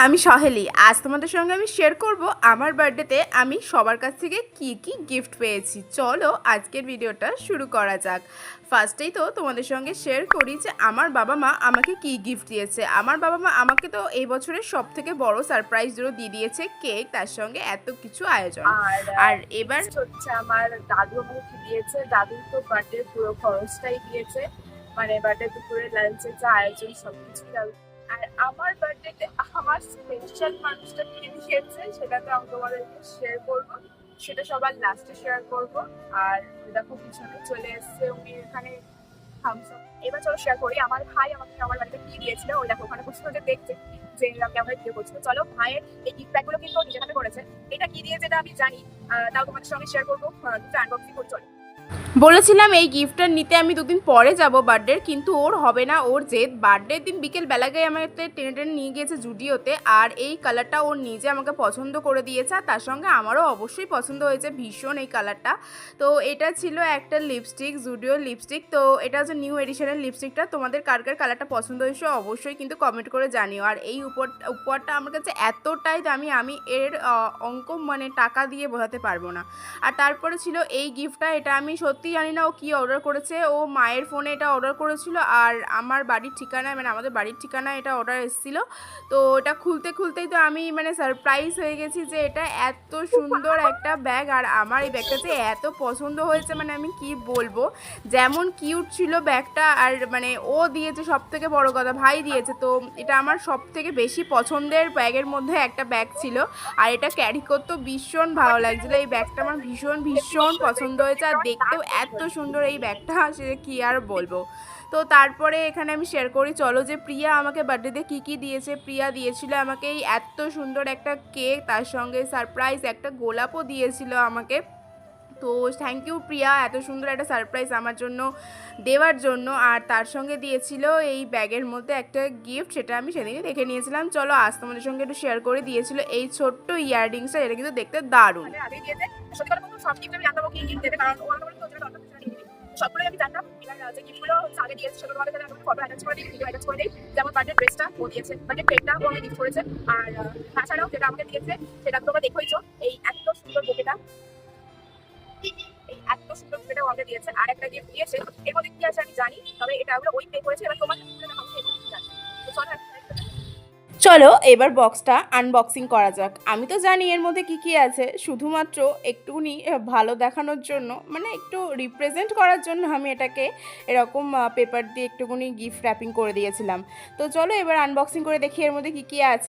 আমি সহেলি। আজ তোমাদের সঙ্গে আমি শেয়ার করব আমার বার্থডেতে আমি সবার কাছ থেকে কি কি গিফট পেয়েছি। চলো আজকের ভিডিওটা শুরু করা যাক। ফার্স্টেই তো তোমাদের সঙ্গে শেয়ার করি যে আমার বাবা মা আমাকে কি গিফট দিয়েছে। আমার বাবা মা আমাকে তো এই বছরের সবথেকে বড় সারপ্রাইজও দিয়ে দিয়েছে, কেক, তার সঙ্গে এত কিছু আয়োজন। আর এবার হচ্ছে আমার দাদু আমাকে কি দিয়েছে, দাদুর তো বার্থডে পুরো খরচটাই দিয়েছে, মানে বার্থডে দুপুরে লাঞ্চের যা আয়োজন সবকিছুই দাদু। আর আমার বার্থডেতে আমার স্পেশাল মানুষটা কি দিয়েছে সেটা তো আমি তোমাদেরকে শেয়ার করবো, সেটা সবার লাস্টে শেয়ার করবো। আর দেখো পিছনে চলে এসছে উনি এখানে থামস আপ। এবার চলো শেয়ার করি আমার ভাই আমাকে আমার বাড়িতে কি দিয়েছিল। ওই দেখো ওখানে বসে যে দেখছে যে আমি আমার বিয়ে করছিল। চলো ভাইয়ের এই গিফট ব্যাগগুলো কিন্তু নিজের হাতে করেছে। এটা কি দিয়ে যেটা আমি জানি, তাও তোমাদের সঙ্গে শেয়ার করবো। দুটো আনবক্সিং করে চলো। বলেছিলাম এই গিফটটা নিতে আমি দুদিন পরে যাব বার্থডের, কিন্তু ওর হবে না, ওর জেদ। বার্থডের দিন বিকেল বেলাগায় আমাকে টেনে টেনে নিয়ে গিয়েছে জুডিওতে, আর এই কালারটা ওর নিজে আমাকে পছন্দ করে দিয়েছে, আর তার সঙ্গে আমারও অবশ্যই পছন্দ হয়েছে ভীষণ এই কালারটা। তো এটা ছিল একটা লিপস্টিক, জুডিওর লিপস্টিক। তো এটা হচ্ছে নিউ এডিশনের লিপস্টিকটা। তোমাদের কার কার কালারটা পছন্দ হয়েছে অবশ্যই কিন্তু কমেন্ট করে জানিও। আর এই উপহারটা আমার কাছে এতটাই দামি, আমি এর অঙ্ক মানে টাকা দিয়ে বোঝাতে পারবো না। আর তারপরে ছিল এই গিফটটা, এটা আমি সত্যি জানি না ও কী অর্ডার করেছে। ও মায়ের ফোনে এটা অর্ডার করেছিল, আর আমার বাড়ির ঠিকানায় মানে আমাদের বাড়ির ঠিকানায় এটা অর্ডার এসেছিলো। তো এটা খুলতেই তো আমি মানে সারপ্রাইজ হয়ে গেছি যে এটা এত সুন্দর একটা ব্যাগ, আর আমার এই ব্যাগটা যে এত পছন্দ হয়েছে মানে আমি কি বলবো। যেমন কিউট ছিল ব্যাগটা, আর মানে ও দিয়েছে সব থেকে বড় কথা, ভাই দিয়েছে। তো এটা আমার সব থেকে বেশি পছন্দের ব্যাগের মধ্যে একটা ব্যাগ ছিল, আর এটা ক্যারি করতেও ভীষণ ভালো লাগছিলো। এই ব্যাগটা আমার ভীষণ ভীষণ পছন্দ হয়েছে, আর দেখতেও এত সুন্দর এই ব্যাগটা, সে কি আর বলবো। তো তারপরে এখানে আমি শেয়ার করি চলো যে প্রিয়া আমাকে বার্থডেতে কী কী দিয়েছে। প্রিয়া দিয়েছিল আমাকে এই এত সুন্দর একটা কেক, তার সঙ্গে সারপ্রাইজ একটা গোলাপও দিয়েছিল আমাকে। তো থ্যাংক ইউ প্রিয়া এত সুন্দর একটা সারপ্রাইজ আমার জন্য দেওয়ার জন্য। আর তার সঙ্গে দিয়েছিল এই ব্যাগের মধ্যে একটা গিফট, সেটা আমি সেদিনই দেখে নিয়েছিলাম। চলো আজ তোমাদের সঙ্গে একটু শেয়ার করে দিয়েছিল এই ছোট্ট ইয়াররিংসটা, এটা কিন্তু দেখতে দারুণ। সবগুলোই আমি জানতাম। এবার যে গিফটগুলো হচ্ছে আগে দিয়েছে সেগুলো তোমাদের আমি ফটো অ্যাটাচ করে দিই, ভিডিও অ্যাটাচ করে দিই। যেমন বার্থডে ড্রেসটা ও দিয়েছে, বার্থডে কেকটা ও আমাকে গিফট করেছে। আর তাছাড়াও যেটা আমাকে দিয়েছে সেটা তোমরা দেখোইছো, এই এত সুন্দর বুকেটা, এই এত সুন্দর বুকেটা ও আমাকে দিয়েছে। আর একটা গিফট দিয়েছে, এর মধ্যে কি আছে আমি জানি, তবে এটা ওগুলো ওই পে করেছে। এবার তোমাকে খুলে দেখাবো এর মধ্যে কি আছে। তো চলো চলো এবার বক্সটা আনবক্সিং করা যাক। আমি তো জানি এর মধ্যে কি কি আছে, শুধুমাত্র একটুখানি ভালো দেখানোর জন্য, মানে একটু রিপ্রেজেন্ট করার জন্য আমি এটাকে এরকম পেপার দিয়ে একটুখানি গিফট র্যাপিং করে দিয়েছিলাম। তো চলো এবার আনবক্সিং করে দেখি এর মধ্যে কি কি আছে।